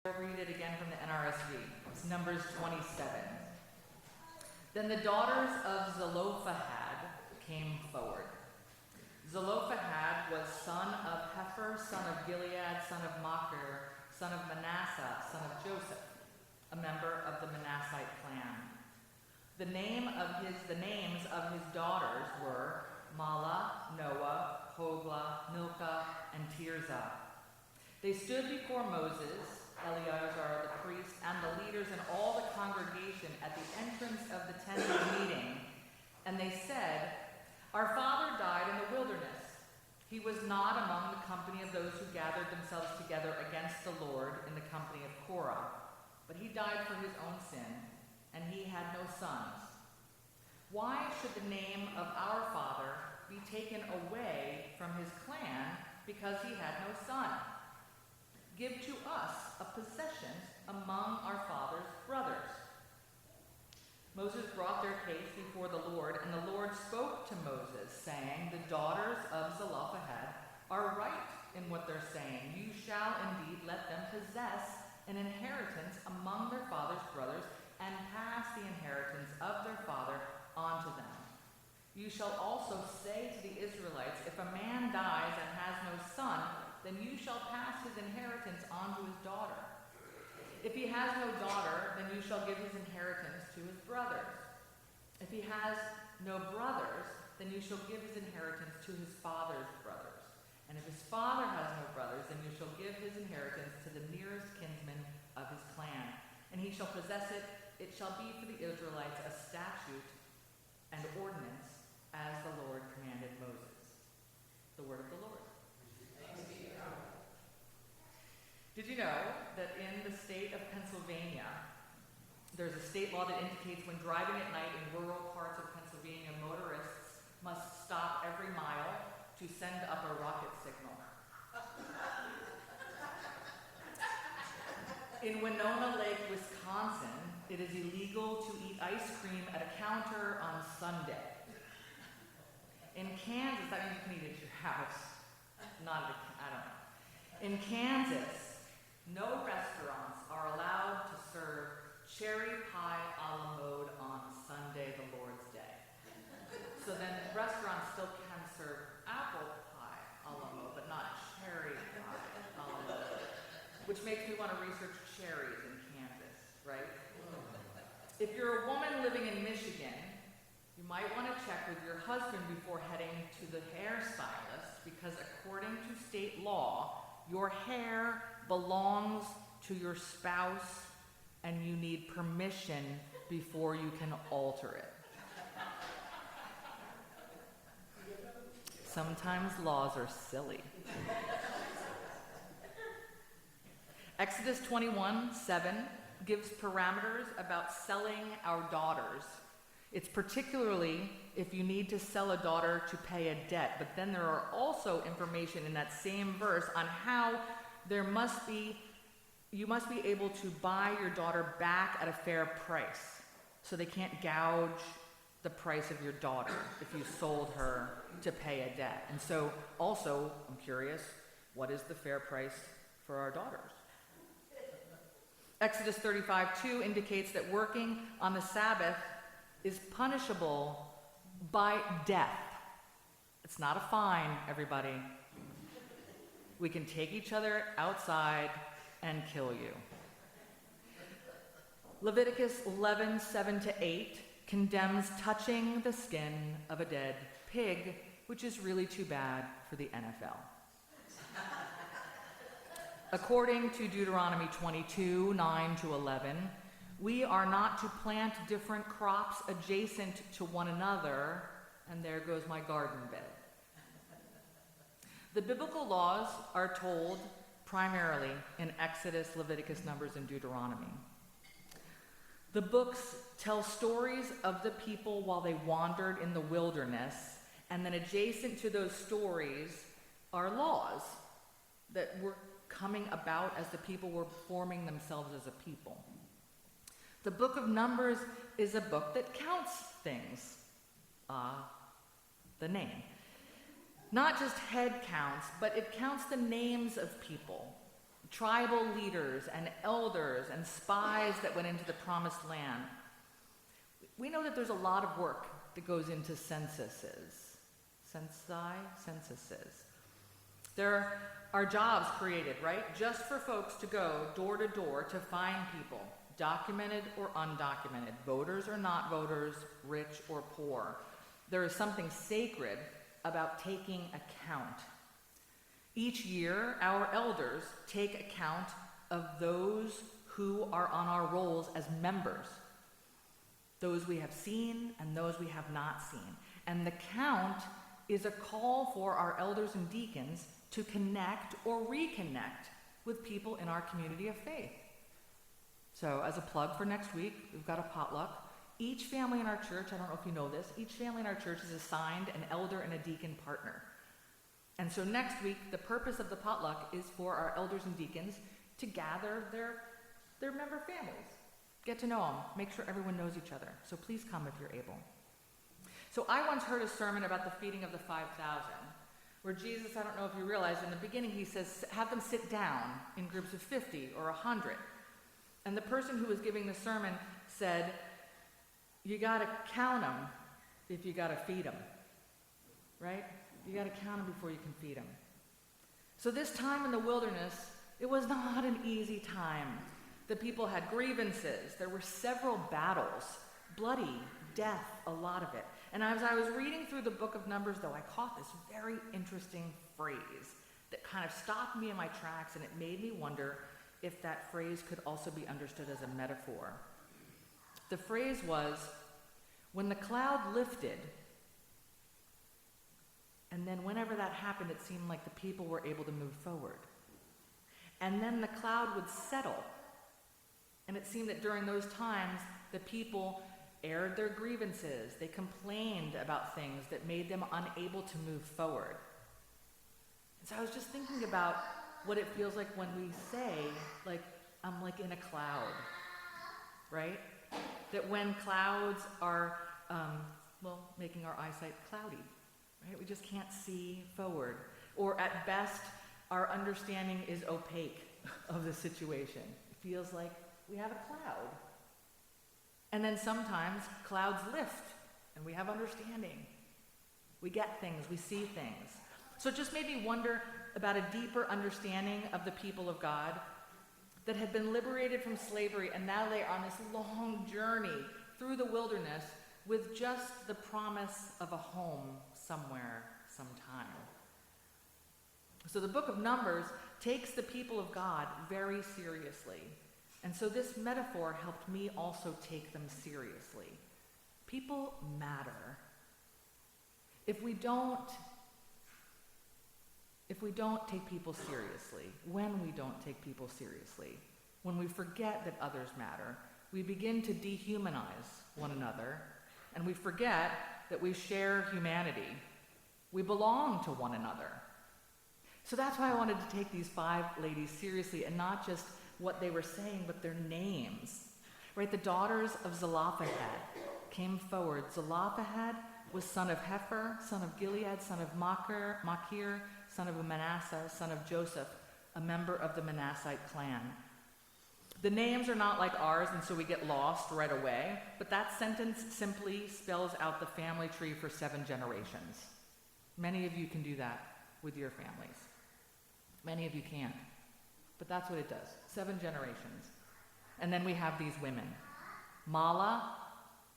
I'll read it again from the NRSV. It's Numbers 27. Then the daughters of Zelophehad came forward. Zelophehad was son of Hepher, son of Gilead, son of Machir, son of Manasseh, son of Joseph, a member of the Manassite clan. The names of his daughters were Mahlah, Noah, Hoglah, Milcah, and Tirzah. They stood before Moses, Eleazar the priest, and the leaders and all the congregation at the entrance of the tent of meeting, and they said, "Our father died in the wilderness. He was not among the company of those who gathered themselves together against the Lord in the company of Korah, but he died for his own sin, and he had no sons. Why should the name of our father be taken away from his clan because he had no son? Give to us a possession among our father's brothers." Moses brought their case before the Lord, and the Lord spoke to Moses, saying, "The daughters of Zelophehad are right in what they're saying. You shall indeed let them possess an inheritance among their father's brothers and pass the inheritance of their father on to them. You shall also say to the Israelites, if a man dies and has no son, then you shall pass his inheritance on to his daughter. If he has no daughter, then you shall give his inheritance to his brothers. If he has no brothers, then you shall give his inheritance to his father's brothers. And if his father has no brothers, then you shall give his inheritance to the nearest kinsman of his clan. And he shall possess it. It shall be for the Israelites a statute and ordinance, as the Lord commanded Moses." The word of the Lord. Did you know that in the state of Pennsylvania, there's a state law that indicates when driving at night in rural parts of Pennsylvania, motorists must stop every mile to send up a rocket signal? In Winona Lake, Wisconsin, it is illegal to eat ice cream at a counter on Sunday. In Kansas, that means you can eat it at your house. Not at I don't know. In Kansas, no restaurants are allowed to serve cherry pie a la mode on Sunday, the Lord's Day. So then restaurants still can serve apple pie a la mode, but not cherry pie a la mode. Which makes me want to research cherries in Kansas, right? If you're a woman living in Michigan, you might want to check with your husband before heading to the hairstylist, because according to state law, your hair belongs to your spouse and you need permission before you can alter it. Sometimes laws are silly. Exodus 21:7 gives parameters about selling our daughters. It's particularly if you need to sell a daughter to pay a debt, but then there are also information in that same verse on how you must be able to buy your daughter back at a fair price. So they can't gouge the price of your daughter if you sold her to pay a debt. And so also, I'm curious, what is the fair price for our daughters? Exodus 35:2 indicates that working on the Sabbath is punishable by death. It's not a fine, everybody. We can take each other outside and kill you. Leviticus 11:7-8 condemns touching the skin of a dead pig, which is really too bad for the NFL. According to Deuteronomy 22:9-11, we are not to plant different crops adjacent to one another, and there goes my garden bed. The biblical laws are told primarily in Exodus, Leviticus, Numbers, and Deuteronomy. The books tell stories of the people while they wandered in the wilderness, and then adjacent to those stories are laws that were coming about as the people were forming themselves as a people. The book of Numbers is a book that counts things. The name. Not just head counts, but it counts the names of people. tribal leaders and elders and spies that went into the promised land. We know that there's a lot of work that goes into censuses. Censuses. There are jobs created, right? Just for folks to go door to door to find people, documented or undocumented, voters or not voters, rich or poor. There is something sacred about taking account. Each year, our elders take account of those who are on our rolls as members, those we have seen and those we have not seen. And the count is a call for our elders and deacons to connect or reconnect with people in our community of faith. So as a plug for next week, we've got a potluck. Each family in our church, I don't know if you know this, each family in our church is assigned an elder and a deacon partner. And so next week, the purpose of the potluck is for our elders and deacons to gather their member families, get to know them, make sure everyone knows each other. So please come if you're able. So I once heard a sermon about the feeding of the 5,000, where Jesus, I don't know if you realize, in the beginning he says, have them sit down in groups of 50 or 100. And the person who was giving the sermon said, you got to count them if you got to feed them, right? You got to count them before you can feed them. So this time in the wilderness, it was not an easy time. The people had grievances. There were several battles, bloody, death, a lot of it. And as I was reading through the book of Numbers, though, I caught this very interesting phrase that kind of stopped me in my tracks, and it made me wonder if that phrase could also be understood as a metaphor. The phrase was, when the cloud lifted, and then whenever that happened, it seemed like the people were able to move forward. And then the cloud would settle, and it seemed that during those times, the people aired their grievances. They complained about things that made them unable to move forward. And so I was just thinking about what it feels like when we say, like, I'm like in a cloud, right? That when clouds are, making our eyesight cloudy, right? We just can't see forward. Or at best, our understanding is opaque of the situation. It feels like we have a cloud. And then sometimes clouds lift and we have understanding. We get things, we see things. So it just made me wonder about a deeper understanding of the people of God that had been liberated from slavery, and now they are on this long journey through the wilderness with just the promise of a home somewhere, sometime. So the book of Numbers takes the people of God very seriously. And so this metaphor helped me also take them seriously. People matter. If we don't take people seriously, when we don't take people seriously, when we forget that others matter, we begin to dehumanize one another, and we forget that we share humanity. We belong to one another. So that's why I wanted to take these 5 ladies seriously, and not just what they were saying, but their names. Right? The daughters of Zelophehad came forward. Zelophehad was son of Hefer, son of Gilead, son of Machir, son of Manasseh, son of Joseph, a member of the Manassite clan. The names are not like ours, and so we get lost right away, but that sentence simply spells out the family tree for 7 generations. Many of you can do that with your families. Many of you can't, but that's what it does. 7 generations. And then we have these women: Mala,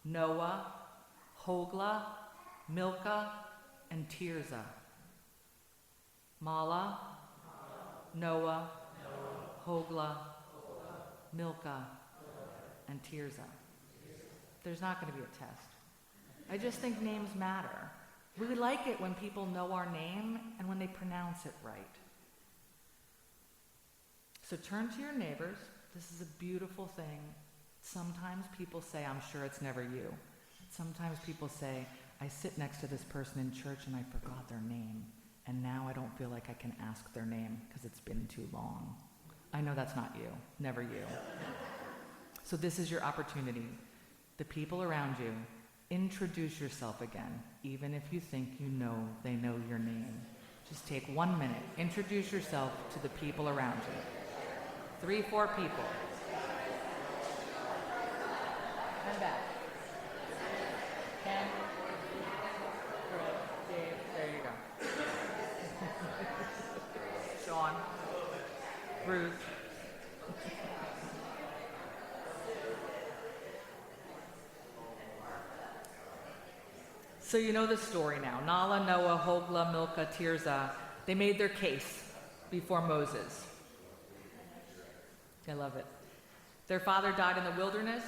Noah, Hogla, Milcah, and Tirzah. Mala, Noah, Hogla, Milcah, and Tirzah. There's not going to be a test. I just think names matter. We like it when people know our name and when they pronounce it right. So turn to your neighbors. This is a beautiful thing. Sometimes people say, I'm sure it's never you. Sometimes people say, I sit next to this person in church and I forgot their name, and now I don't feel like I can ask their name because it's been too long. I know that's not you, never you. So this is your opportunity. The people around you, introduce yourself again, even if you think they know your name. Just take 1 minute, introduce yourself to the people around you. 3, 4 people. And back. Ken, Dave, there you go. Sean, Ruth. So you know the story now. Nala, Noah, Hogla, Milcah, Tirzah, they made their case before Moses. I love it. Their father died in the wilderness,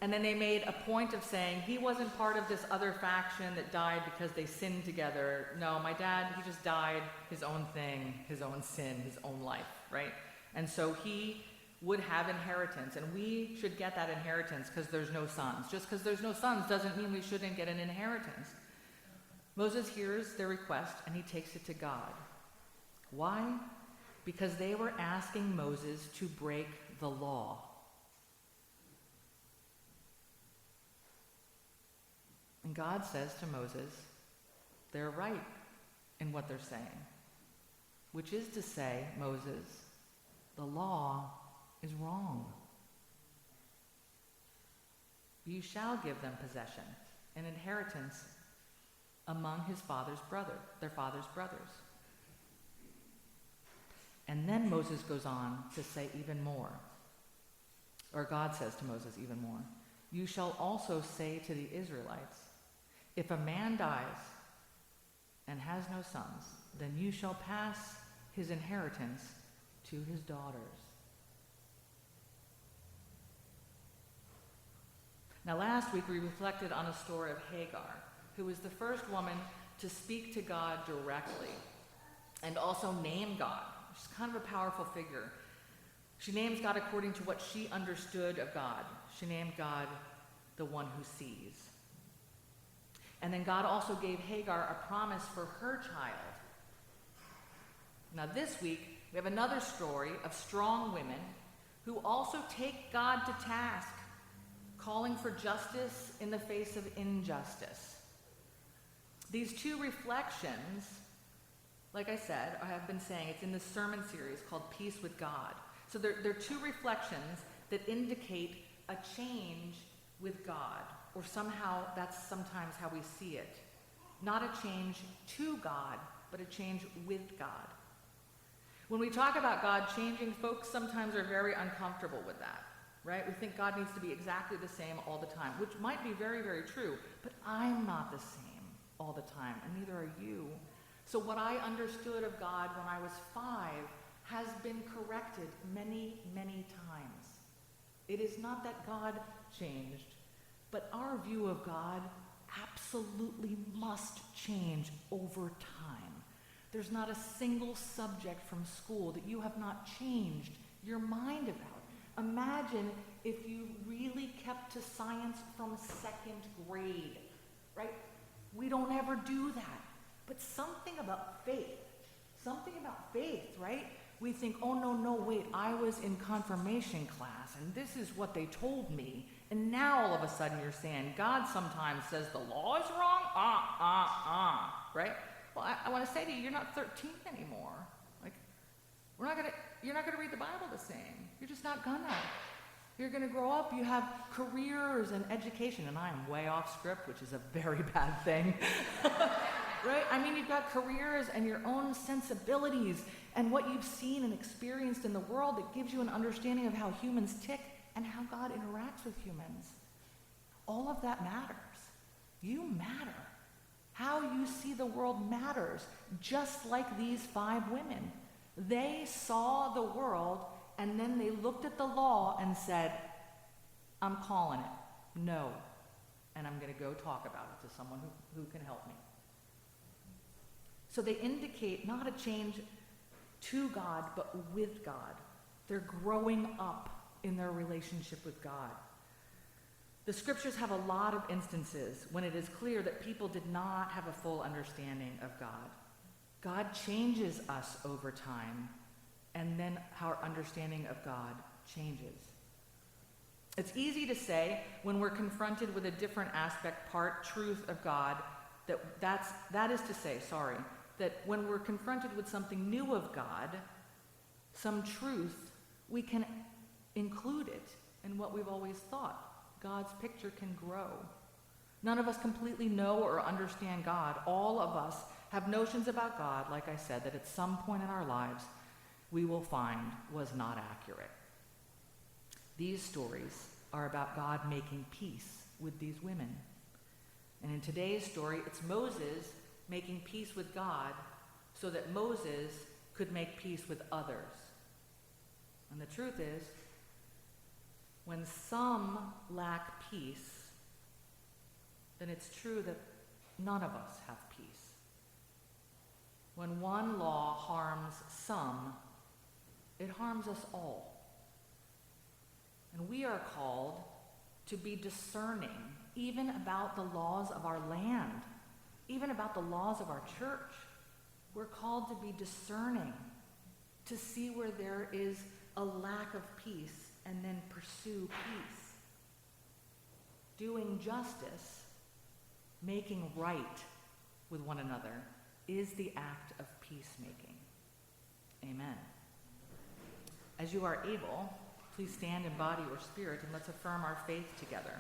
and then they made a point of saying he wasn't part of this other faction that died because they sinned together. No, my dad, he just died his own thing, his own sin, his own life, right? And so he would have inheritance, and we should get that inheritance because there's no sons. Just because there's no sons doesn't mean we shouldn't get an inheritance. Moses hears their request, and he takes it to God. Why? Because they were asking Moses to break the law. And God says to Moses, they're right in what they're saying, which is to say, Moses, the law is wrong. You shall give them possession, an inheritance among their father's brothers. And then Moses goes on to say even more, or God says to Moses even more, you shall also say to the Israelites, if a man dies and has no sons, then you shall pass his inheritance to his daughters. Now last week we reflected on a story of Hagar, who was the first woman to speak to God directly and also name God. She's kind of a powerful figure. She names God according to what she understood of God. She named God the one who sees. And then God also gave Hagar a promise for her child. Now this week, we have another story of strong women who also take God to task, calling for justice in the face of injustice. These two reflections, like I said, I have been saying, it's in this sermon series called Peace with God. So they're two reflections that indicate a change with God, or somehow that's sometimes how we see it. Not a change to God, but a change with God. When we talk about God changing, folks sometimes are very uncomfortable with that, right? We think God needs to be exactly the same all the time, which might be very, very true, but I'm not the same all the time, and neither are you. So what I understood of God when I was 5 has been corrected many, many times. It is not that God changed, but our view of God absolutely must change over time. There's not a single subject from school that you have not changed your mind about. Imagine if you really kept to science from 2nd grade, right? We don't ever do that. But something about faith, right? We think, oh, no, wait, I was in confirmation class, and this is what they told me. And now all of a sudden you're saying, God sometimes says the law is wrong? Right? Well, I want to say to you, you're not 13 anymore. Like, you're not gonna read the Bible the same. You're just not gonna. You're gonna grow up, you have careers and education, and I am way off script, which is a very bad thing. Right? I mean, you've got careers and your own sensibilities and what you've seen and experienced in the world that gives you an understanding of how humans tick and how God interacts with humans. All of that matters. You matter. How you see the world matters, just like these 5 women. They saw the world, and then they looked at the law and said, I'm calling it. No. And I'm going to go talk about it to someone who can help me. So they indicate not a change to God, but with God. They're growing up in their relationship with God. The scriptures have a lot of instances when it is clear that people did not have a full understanding of God. God changes us over time, and then our understanding of God changes. It's easy to say when we're confronted with a different aspect, truth of God, that is to say, that when we're confronted with something new of God, some truth, we can include it in what we've always thought. God's picture can grow. None of us completely know or understand God. All of us have notions about God, like I said, that at some point in our lives we will find was not accurate. These stories are about God making peace with these women. And in today's story, it's Moses making peace with God so that Moses could make peace with others. And the truth is, when some lack peace, then it's true that none of us have peace. When one law harms some, it harms us all. And we are called to be discerning, even about the laws of our land, even about the laws of our church. We're called to be discerning, to see where there is a lack of peace and then pursue peace. Doing justice, making right with one another, is the act of peacemaking. Amen. As you are able, please stand in body or spirit and let's affirm our faith together.